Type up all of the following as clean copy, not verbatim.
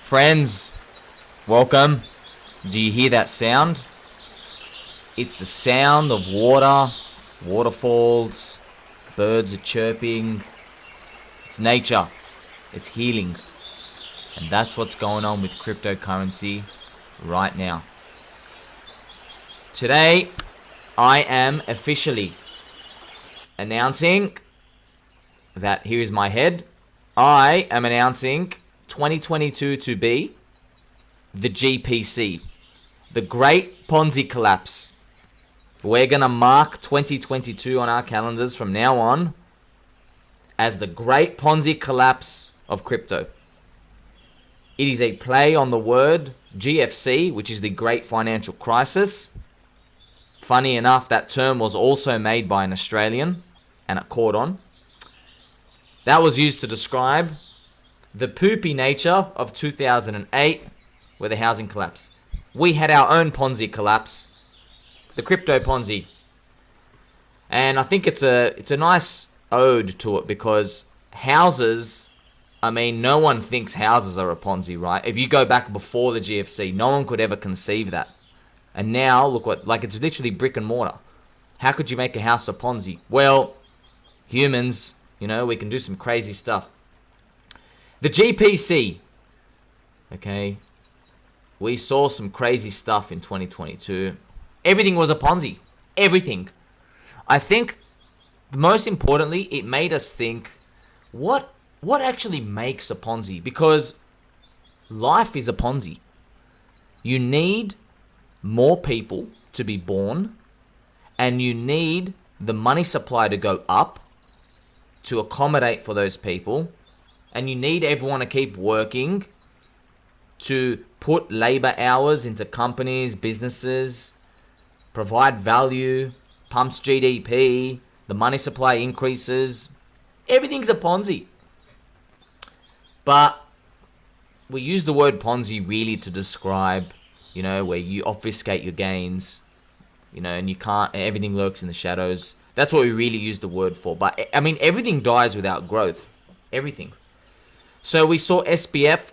Friends, welcome. Do you hear that sound? It's the sound of water, waterfalls, birds are chirping. It's nature. It's healing. And that's what's going on with cryptocurrency right now. Today, I am officially announcing that here's my head. I am announcing 2022 to be the GPC, the Great Ponzi Collapse. We're going to mark 2022 on our calendars from now on as the Great Ponzi Collapse of crypto. It is a play on the word GFC, which is the Great Financial Crisis. Funny enough, that term was also made by an Australian, and it caught on. That was used to describe the poopy nature of 2008, where the housing collapsed. We had our own Ponzi collapse, the crypto Ponzi. And I think it's a nice ode to it, because houses, no one thinks houses are a Ponzi, right? If you go back before the GFC, no one could ever conceive that. And now, look it's literally brick and mortar. How could you make a house a Ponzi? Well, humans, we can do some crazy stuff. The GPC, okay, we saw some crazy stuff in 2022. Everything was a Ponzi. Everything. I think, most importantly, it made us think, what actually makes a Ponzi? Because life is a Ponzi. You need more people to be born, and you need the money supply to go up to accommodate for those people, and you need everyone to keep working to put labor hours into companies, businesses, provide value, pumps GDP, the money supply increases. Everything's a Ponzi. But we use the word Ponzi really to describe, where you obfuscate your gains, and you can't, everything lurks in the shadows. That's what we really use the word for. But, everything dies without growth. Everything. So we saw SBF,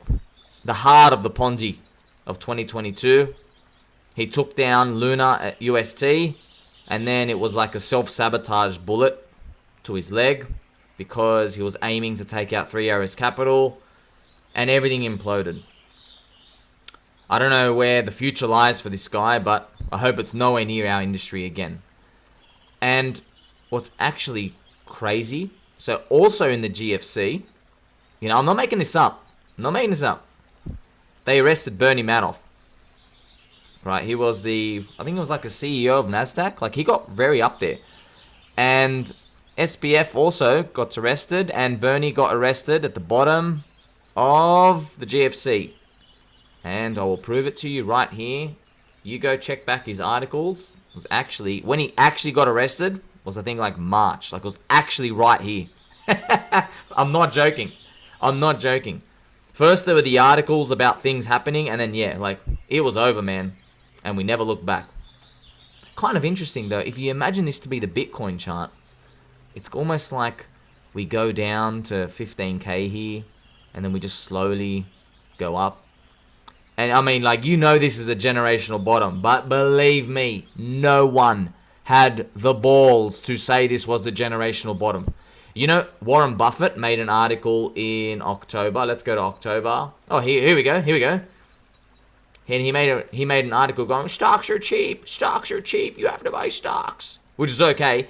the heart of the Ponzi of 2022. He took down Luna at UST, and then it was like a self-sabotage bullet to his leg because he was aiming to take out 3 Arrows Capital, and everything imploded. I don't know where the future lies for this guy, but I hope it's nowhere near our industry again. And what's actually crazy, so also in the GFC, I'm not making this up. They arrested Bernie Madoff. Right, he was I think it was like a CEO of NASDAQ. Like, he got very up there. And SBF also got arrested, and Bernie got arrested at the bottom of the GFC. And I will prove it to you right here. You go check back his articles. It was actually, when he actually got arrested, was I think like March. Like, it was actually right here. I'm not joking. First there were the articles about things happening, and then it was over, man. And we never looked back. Kind of interesting though, if you imagine this to be the Bitcoin chart, it's almost like we go down to 15k here, and then we just slowly go up. And this is the generational bottom, but believe me, no one had the balls to say this was the generational bottom. Warren Buffett made an article in October. Let's go to October. Oh, here we go. And he made an article going, stocks are cheap, you have to buy stocks. Which is okay.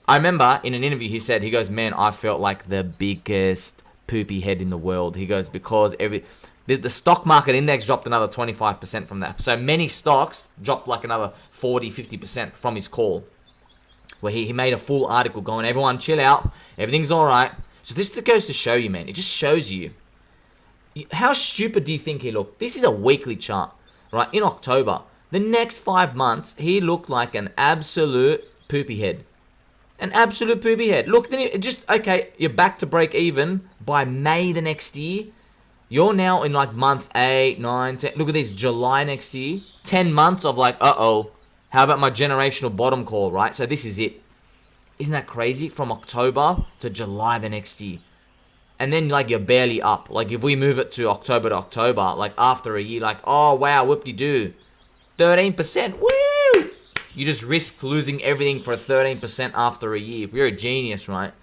I remember in an interview he goes, man, I felt like the biggest poopy head in the world. He goes, because the stock market index dropped another 25% from that. So many stocks dropped like another 40, 50% from his call. Where he made a full article going, everyone chill out, everything's alright. So this just goes to show you, man. It just shows you. How stupid do you think he looked? This is a weekly chart, right? In October, the next 5 months, he looked like an absolute poopy head. An absolute poopy head. Look, then you're back to break even by May the next year. You're now in month 8, 9, 10. Look at this, July next year. 10 months of how about my generational bottom call, right? So this is it. Isn't that crazy? From October to July the next year. and then like you're barely up. Like if we move it to October, like after a year, like, oh wow, whoop-de-doo, 13%, woo! You just risk losing everything for 13% after a year. You're a genius, right?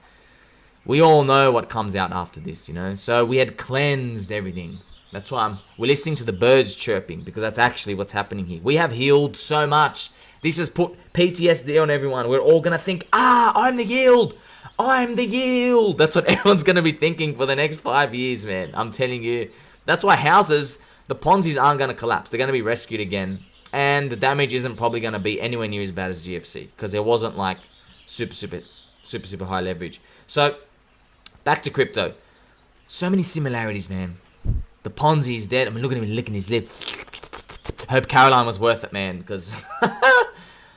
We all know what comes out after this, you know? So we had cleansed everything. That's why we're listening to the birds chirping, because that's actually what's happening here. We have healed so much. This has put PTSD on everyone. We're all going to think, I'm the yield. I'm the yield. That's what everyone's going to be thinking for the next 5 years, man. I'm telling you. That's why houses, the Ponzi's aren't going to collapse. They're going to be rescued again. And the damage isn't probably going to be anywhere near as bad as GFC, because there wasn't like super high leverage. So back to crypto. So many similarities, man. The Ponzi is dead. I mean, look at him licking his lip. Hope Caroline was worth it, man, because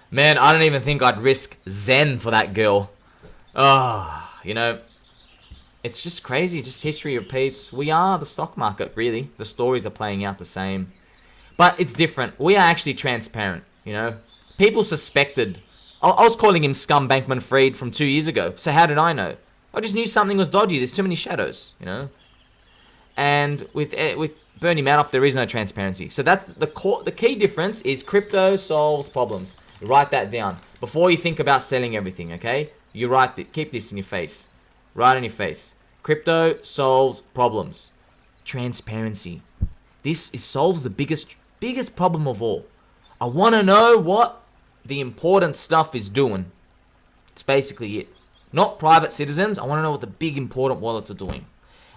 man, I don't even think I'd risk Zen for that girl. Oh, you know, it's just crazy. Just history repeats. We are the stock market, really. The stories are playing out the same. But it's different. We are actually transparent, you know. People suspected. I was calling him Scum Bankman-Fried from 2 years ago. So how did I know? I just knew something was dodgy. There's too many shadows, you know. And with Bernie Madoff, there is no transparency. So that's the key difference is crypto solves problems. You write that down. Before you think about selling everything, okay? You write it. Keep this in your face. Right in your face. Crypto solves problems. Transparency. This solves the biggest problem of all. I want to know what the important stuff is doing. It's basically it. Not private citizens. I want to know what the big important wallets are doing.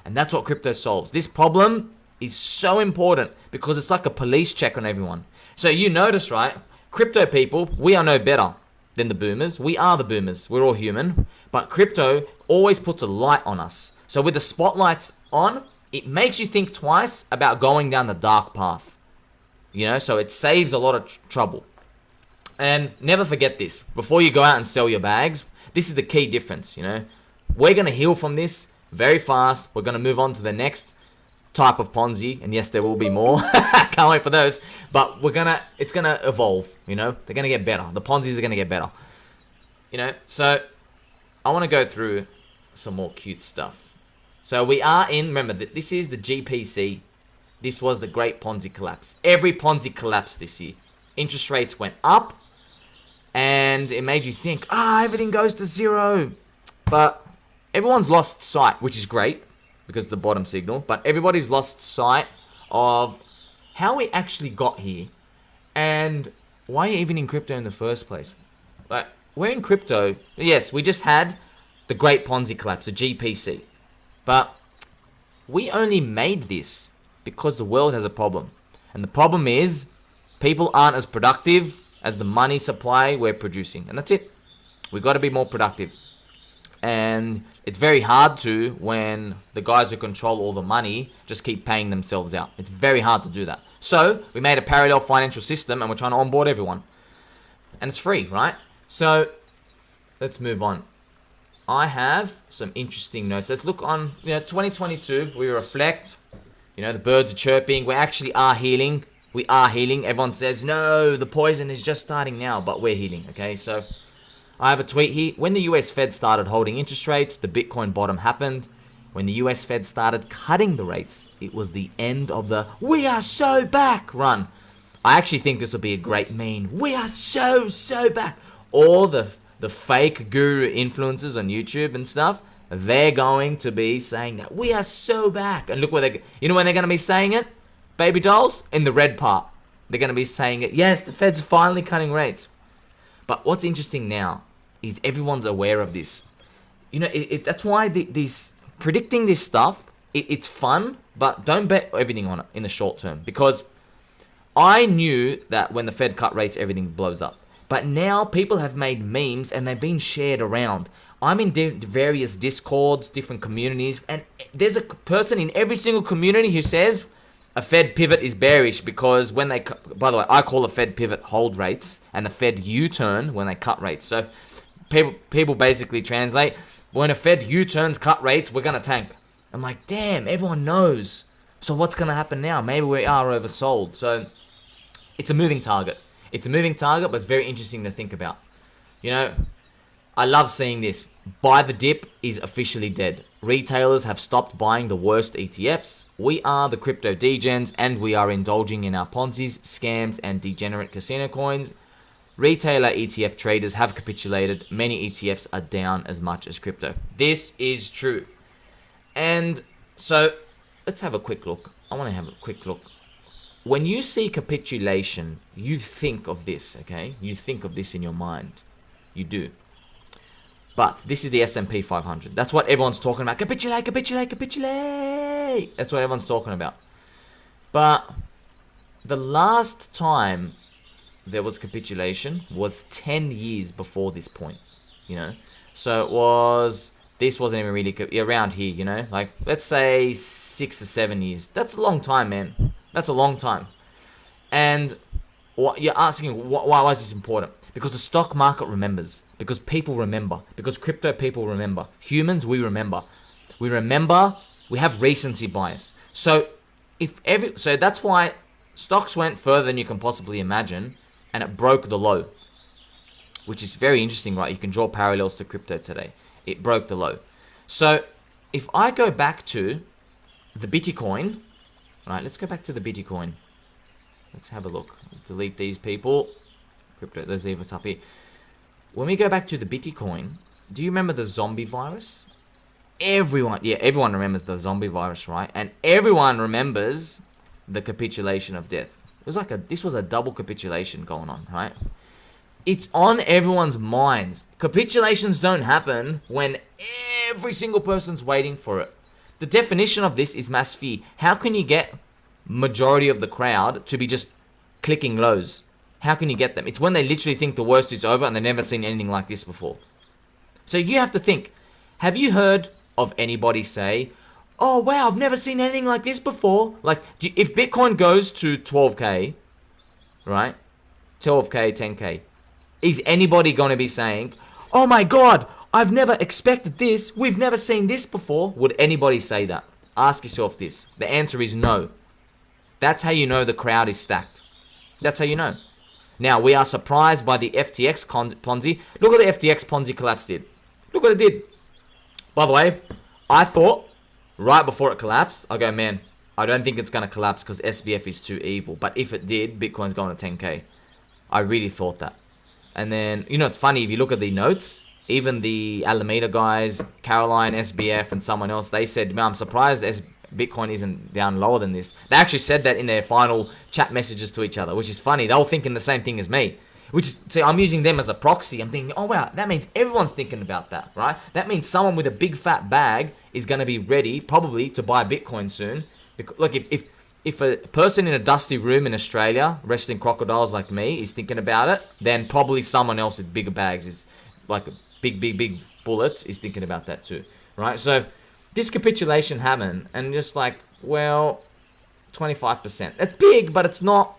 And that's what crypto solves. This problem is so important because it's like a police check on everyone. So you notice, right? Crypto people, we are no better than the boomers. We are the boomers. We're all human. But crypto always puts a light on us. So with the spotlights on, it makes you think twice about going down the dark path. You know, so it saves a lot of trouble. And never forget this. Before you go out and sell your bags, this is the key difference, you know. We're going to heal from this very fast. We're going to move on to the next type of Ponzi. And yes, there will be more. Can't wait for those. But it's going to evolve, you know. They're going to get better. The Ponzis are going to get better. You know, so I want to go through some more cute stuff. So we are in, remember, this is the GPC. This was the great Ponzi collapse. Every Ponzi collapsed this year. Interest rates went up. And it made you think, everything goes to zero. But everyone's lost sight, which is great because it's the bottom signal. But everybody's lost sight of how we actually got here and why you're even in crypto in the first place. Like, we're in crypto. Yes, we just had the great Ponzi collapse, the GPC. But we only made this because the world has a problem. And the problem is people aren't as productive as the money supply we're producing. And that's it. We've got to be more productive. And it's very hard to when the guys who control all the money just keep paying themselves out. It's very hard to do that. So we made a parallel financial system and we're trying to onboard everyone. And it's free, right? So let's move on. I have some interesting notes. Let's look on, 2022. We reflect. The birds are chirping. We actually are healing. We are healing. Everyone says, no, the poison is just starting now, but we're healing, okay? So I have a tweet here. When the US Fed started holding interest rates, the Bitcoin bottom happened. When the US Fed started cutting the rates, it was the end of the "we are so back" run. I actually think this will be a great meme. We are so back. All the fake guru influencers on YouTube and stuff, they're going to be saying that we are so back. And look where when they're going to be saying it? Baby dolls, in the red part. They're going to be saying it. Yes, the Fed's finally cutting rates. But what's interesting now is everyone's aware of this. That's why these predicting this stuff, it's fun, but don't bet everything on it in the short term. Because I knew that when the Fed cut rates, everything blows up. But now people have made memes and they've been shared around. I'm in various Discords, different communities, and there's a person in every single community who says a Fed pivot is bearish because when they by the way, I call the Fed pivot hold rates and the Fed U-turn when they cut rates. So people basically translate, when a Fed U-turns cut rates, we're going to tank. I'm like, damn, everyone knows. So what's going to happen now? Maybe we are oversold. So it's a moving target. It's a moving target, but it's very interesting to think about. I love seeing this. Buy the dip is officially dead. Retailers have stopped buying the worst ETFs. We are the crypto degens and we are indulging in our Ponzi's, scams, and degenerate casino coins. Retailer ETF traders have capitulated. Many ETFs are down as much as crypto. This is true. And so let's have a quick look. I want to have a quick look. When you see capitulation, you think of this, okay? You think of this in your mind. You do. But this is the S&P 500. That's what everyone's talking about. Capitulate, capitulate, capitulate. That's what everyone's talking about. But the last time there was capitulation was 10 years before this point, you know? So it was, this wasn't even really around here, you know? Like, let's say 6 or 7 years. That's a long time, man. That's a long time. And what you're asking, why is this important? Because the stock market remembers. Because people remember. Because crypto people remember. Humans, we remember. We remember. We have recency bias. So so that's why stocks went further than you can possibly imagine, and it broke the low, which is very interesting, right? You can draw parallels to crypto today. It broke the low. So if I go back to the Bitcoin, right? Let's go back to the Bitcoin. Let's have a look. Delete these people. Crypto. Let's leave us up here. When we go back to the Bitcoin, do you remember the zombie virus? Everyone remembers the zombie virus, right? And everyone remembers the capitulation of death. It was like this was a double capitulation going on, right? It's on everyone's minds. Capitulations don't happen when every single person's waiting for it. The definition of this is mass fear. How can you get majority of the crowd to be just clicking lows? How can you get them? It's when they literally think the worst is over and they've never seen anything like this before. So you have to think, have you heard of anybody say, oh wow, I've never seen anything like this before? Like, if Bitcoin goes to 12K, right? 12K, 10K. Is anybody going to be saying, oh my God, I've never expected this. We've never seen this before. Would anybody say that? Ask yourself this. The answer is no. That's how you know the crowd is stacked. That's how you know. Now, we are surprised by the FTX Ponzi. Look what the FTX Ponzi collapse did. Look what it did. By the way, I thought, right before it collapsed, I go, man, I don't think it's going to collapse because SBF is too evil. But if it did, Bitcoin's going to 10K. I really thought that. And then, you know, it's funny, if you look at the notes, even the Alameda guys, Caroline, SBF, and someone else, they said, man, I'm surprised Bitcoin isn't down lower than this. They actually said that in their final chat messages to each other, which is funny. They were thinking the same thing as me. See, I'm using them as a proxy. I'm thinking, oh wow, that means everyone's thinking about that, right? That means someone with a big fat bag is going to be ready, probably, to buy Bitcoin soon. Because, look, if a person in a dusty room in Australia, wrestling crocodiles like me, is thinking about it, then probably someone else with bigger bags, is like big bullets, is thinking about that too, right? So this capitulation happened, and just like, well, 25%. It's big, but it's not.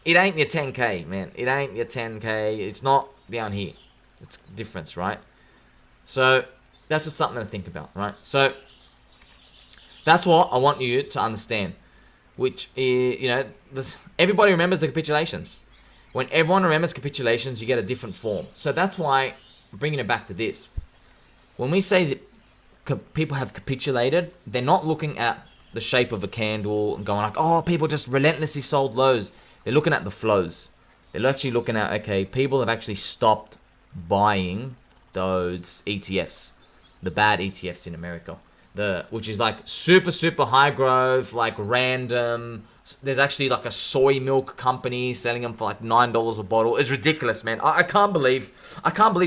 It ain't your 10K, man. It ain't your 10K. It's not down here. It's difference, right? So that's just something to think about, right? So that's what I want you to understand. Which is, you know, everybody remembers the capitulations. When everyone remembers capitulations, you get a different form. So that's why, bringing it back to this, when we say that people have capitulated, they're not looking at the shape of a candle and going like, oh, people just relentlessly sold lows. They're looking at the flows. They're actually looking at, okay, people have actually stopped buying those ETFs, the bad ETFs in America, which is like super high growth, like random. There's actually like a soy milk company selling them for like $9 a bottle. It's ridiculous, man. I can't believe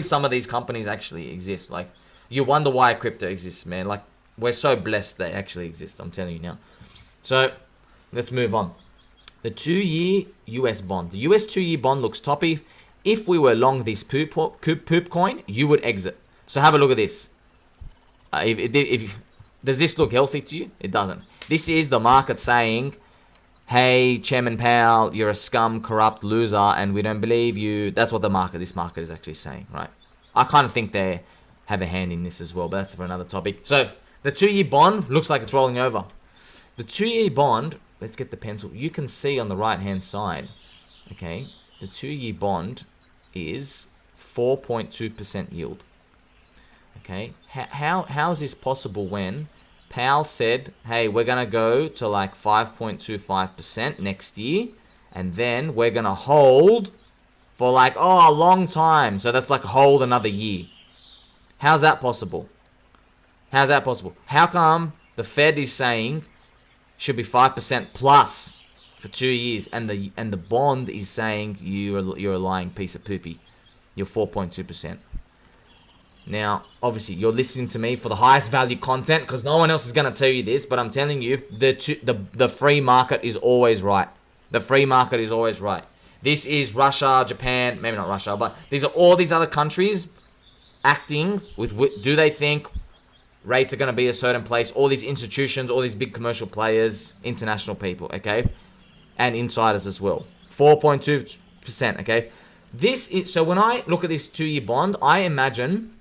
some of these companies actually exist. Like, you wonder why crypto exists, man. Like, we're so blessed they actually exist. I'm telling you now. So let's move on. The 2-year US bond. The US 2-year bond looks toppy. If we were long this poop coin, you would exit. So have a look at this. Does this look healthy to you? It doesn't. This is the market saying, hey, Chairman Powell, you're a scum, corrupt loser, and we don't believe you. That's what this market is actually saying, right? I kind of think they have a hand in this as well, but that's for another topic. So the 2-year bond looks like it's rolling over. The 2-year bond, let's get the pencil. You can see on the right-hand side, okay, the 2-year bond is 4.2% yield. Okay, how is this possible when Powell said, hey, we're going to go to like 5.25% next year, and then we're going to hold for like, a long time. So that's like hold another year. How's that possible? How's that possible? How come the Fed is saying should be 5% plus for 2 years, and the bond is saying you're a lying piece of poopy. You're 4.2%. Now, obviously, you're listening to me for the highest value content because no one else is going to tell you this, but I'm telling you, the free market is always right. The free market is always right. This is Russia, Japan, maybe not Russia, but these are all these other countries acting with, do they think rates are going to be a certain place? All these institutions, all these big commercial players, international people, okay? And insiders as well. 4.2%, okay? So when I look at this 2-year bond, I imagine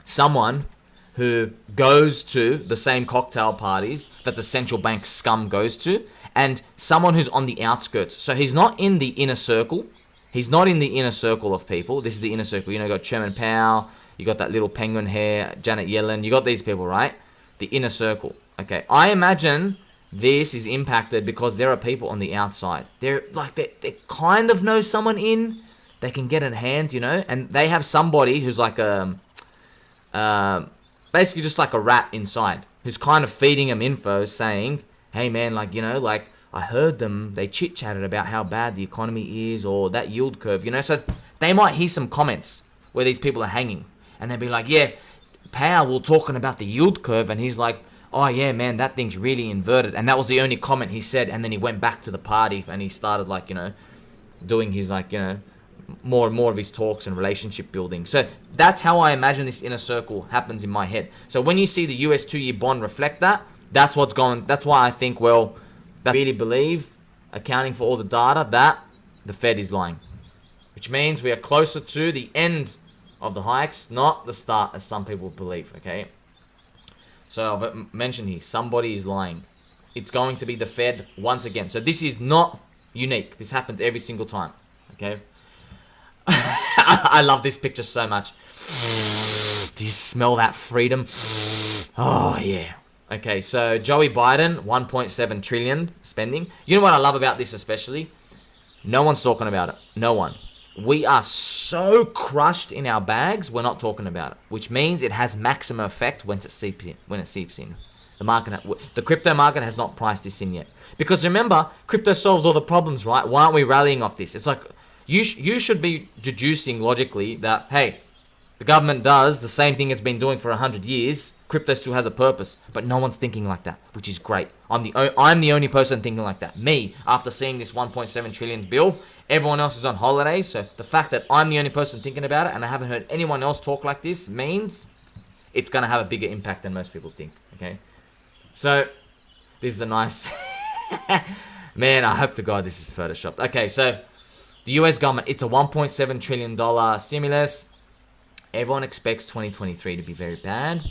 someone who goes to the same cocktail parties that the central bank scum goes to, and someone who's on the outskirts. So he's not in the inner circle. He's not in the inner circle of people. This is the inner circle. You know, you got Chairman Powell, you got that little penguin hair, Janet Yellen. You got these people, right? The inner circle. Okay, I imagine this is impacted because there are people on the outside. They're like, they kind of know someone in. They can get in hand, you know, and they have somebody who's like basically just like a rat inside, who's kind of feeding them info, saying, hey man, like, you know, like I heard they chit-chatted about how bad the economy is, or that yield curve, you know. So they might hear some comments where these people are hanging, and they'll be like, yeah, Powell was talking about the yield curve, and he's like, oh yeah man, that thing's really inverted, and that was the only comment he said. And then he went back to the party and he started, like, you know, doing his, like, you know, more and more of his talks and relationship building. So that's how I imagine this inner circle happens in my head. So when you see the US 2-year bond reflect that, that's what's going. That's why I think, well, I really believe, accounting for all the data, that the Fed is lying, which means we are closer to the end of the hikes, not the start, as some people believe. Okay, so I've mentioned here, somebody is lying. It's going to be the Fed once again. So this is not unique. This happens every single time. Okay. I love this picture so much. Do you smell that freedom? Oh, yeah. Okay, so Joey Biden, 1.7 trillion spending. You know what I love about this especially? No one's talking about it. No one. We are so crushed in our bags, we're not talking about it. Which means it has maximum effect when it seeps in. The crypto market has not priced this in yet. Because remember, crypto solves all the problems, right? Why aren't we rallying off this? It's like, you should be deducing logically that, hey, the government does the same thing it's been doing for 100 years. Crypto still has a purpose, but no one's thinking like that, which is great. I'm the only person thinking like that. Me, after seeing this 1.7 trillion bill, everyone else is on holidays. So the fact that I'm the only person thinking about it and I haven't heard anyone else talk like this means it's going to have a bigger impact than most people think. Okay, so this is a nice man. I hope to God this is photoshopped. Okay, so the US government, it's a $1.7 trillion stimulus. Everyone expects 2023 to be very bad.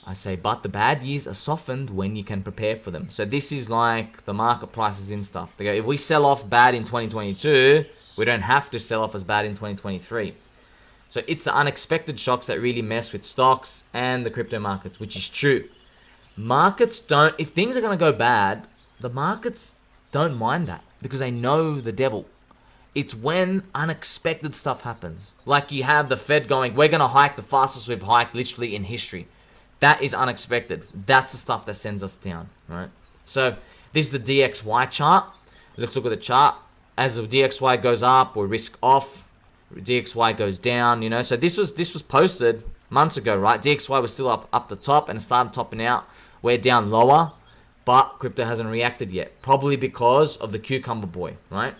I say, but the bad years are softened when you can prepare for them. So this is like the market prices in stuff. They go, if we sell off bad in 2022, we don't have to sell off as bad in 2023. So it's the unexpected shocks that really mess with stocks and the crypto markets, which is true. Markets don't, if things are going to go bad, the markets don't mind that because they know the devil. It's when unexpected stuff happens. Like you have the Fed going, we're going to hike the fastest we've hiked literally in history. That is unexpected. That's the stuff that sends us down, right? So this is the DXY chart. Let's look at the chart. As the DXY goes up, we're risk off. DXY goes down, you know. So this was posted months ago, right? DXY was still up the top and started topping out. We're down lower, but crypto hasn't reacted yet. Probably because of the cucumber boy, right?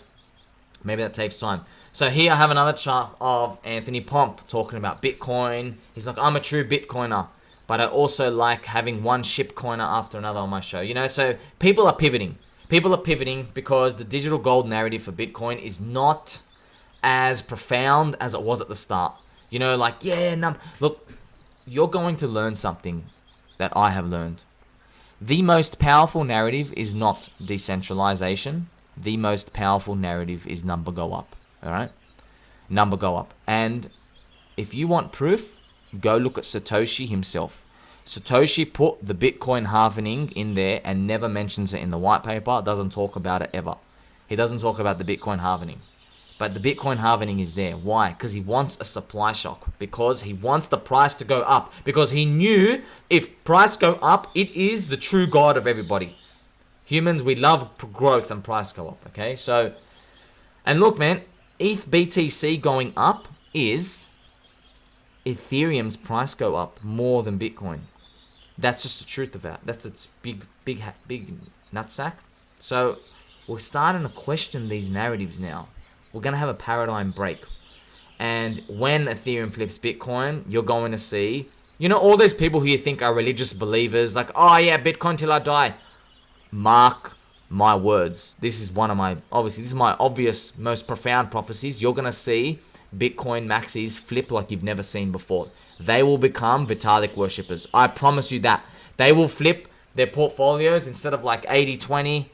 Maybe that takes time. So here I have another chart of Anthony Pomp talking about Bitcoin. He's like, I'm a true Bitcoiner, but I also like having one ship coiner after another on my show. You know, so people are pivoting. People are pivoting because the digital gold narrative for Bitcoin is not as profound as it was at the start. You know, like, yeah, look, you're going to learn something that I have learned. The most powerful narrative is not decentralization. The most powerful narrative is number go up. All right? Number go up. And if you want proof, Go look at Satoshi himself. Satoshi put the Bitcoin halvening in there and never mentions it in the white paper. Doesn't talk about it ever. He doesn't talk about the Bitcoin halvening. But the Bitcoin halvening is there. Why? Because he wants a supply shock. Because he wants the price to go up. Because he knew if price go up, it is the true God of everybody. Humans, we love growth and price go up. Okay, so, and look, man, ETH BTC going up is Ethereum's price go up more than Bitcoin. That's just the truth of that. That's its big nutsack. So we're starting to question these narratives now. We're going to have a paradigm break. And when Ethereum flips Bitcoin, you're going to see, you know, all those people who you think are religious believers, like, oh yeah, Bitcoin till I die. Mark my words. This is one of my, obviously, this is my obvious, most profound prophecies. You're going to see Bitcoin maxis flip like you've never seen before. They will become Vitalik worshippers. I promise you that. They will flip their portfolios instead of like 80-20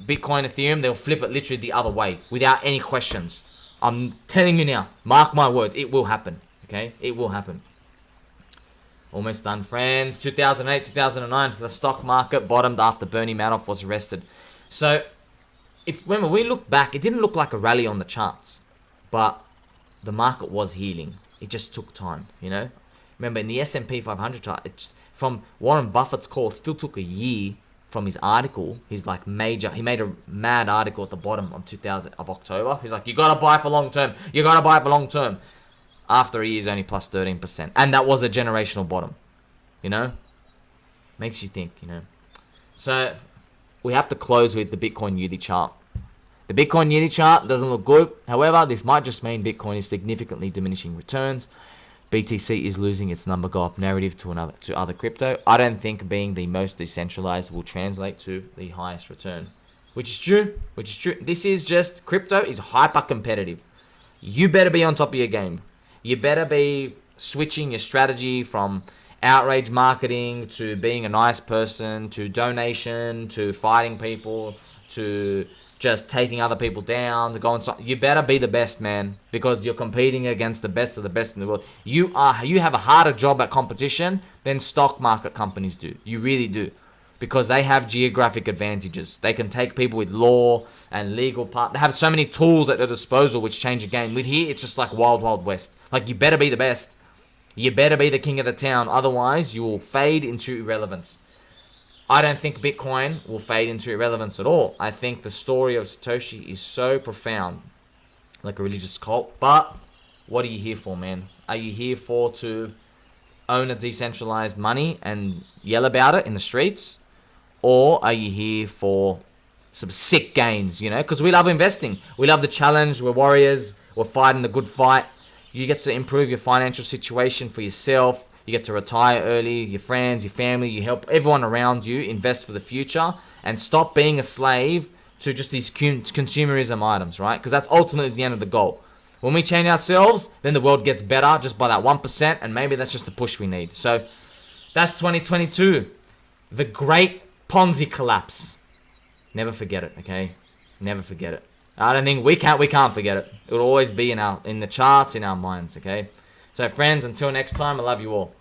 Bitcoin, Ethereum. They'll flip it literally the other way without any questions. I'm telling you now. Mark my words. It will happen. Okay? It will happen. Almost done, friends. 2008, 2009, the stock market bottomed after Bernie Madoff was arrested. So, when we look back, it didn't look like a rally on the charts. But the market was healing. It just took time, you know? Remember, in the S&P 500 chart, it's from Warren Buffett's call, it still took a year from his article. He's like he made a mad article at the bottom of October. He's like, you got to buy for long term. You got to buy for long term. After a year, is only plus 13%. And that was a generational bottom, you know? Makes you think, you know? So, we have to close with the Bitcoin UD chart. The Bitcoin UD chart doesn't look good. However, this might just mean Bitcoin is significantly diminishing returns. BTC is losing its number go up narrative to other crypto. I don't think being the most decentralized will translate to the highest return. Which is true. This is just, crypto is hyper competitive. You better be on top of your game. You better be switching your strategy from outrage marketing to being a nice person to donation to fighting people to just taking other people down to go and you better be the best, man, because you're competing against the best of the best in the world. You have a harder job at competition than stock market companies do. You really do, because they have geographic advantages. They can take people with law and legal part. They have so many tools at their disposal which change the game. With here, it's just like wild, wild west. Like, you better be the best. You better be the king of the town. Otherwise, you will fade into irrelevance. I don't think Bitcoin will fade into irrelevance at all. I think the story of Satoshi is so profound, like a religious cult. But what are you here for, man? Are you here to own a decentralized money and yell about it in the streets? Or are you here for some sick gains, you know? Because we love investing. We love the challenge. We're warriors. We're fighting the good fight. You get to improve your financial situation for yourself. You get to retire early, your friends, your family, you help everyone around you invest for the future and stop being a slave to just these consumerism items, right? Because that's ultimately the end of the goal. When we change ourselves, then the world gets better just by that 1%, and maybe that's just the push we need. So that's 2022. The great Ponzi collapse. Never forget it, okay? Never forget it. I don't think we can't forget it. It will always be in the charts, in our minds, okay? So friends, until next time, I love you all.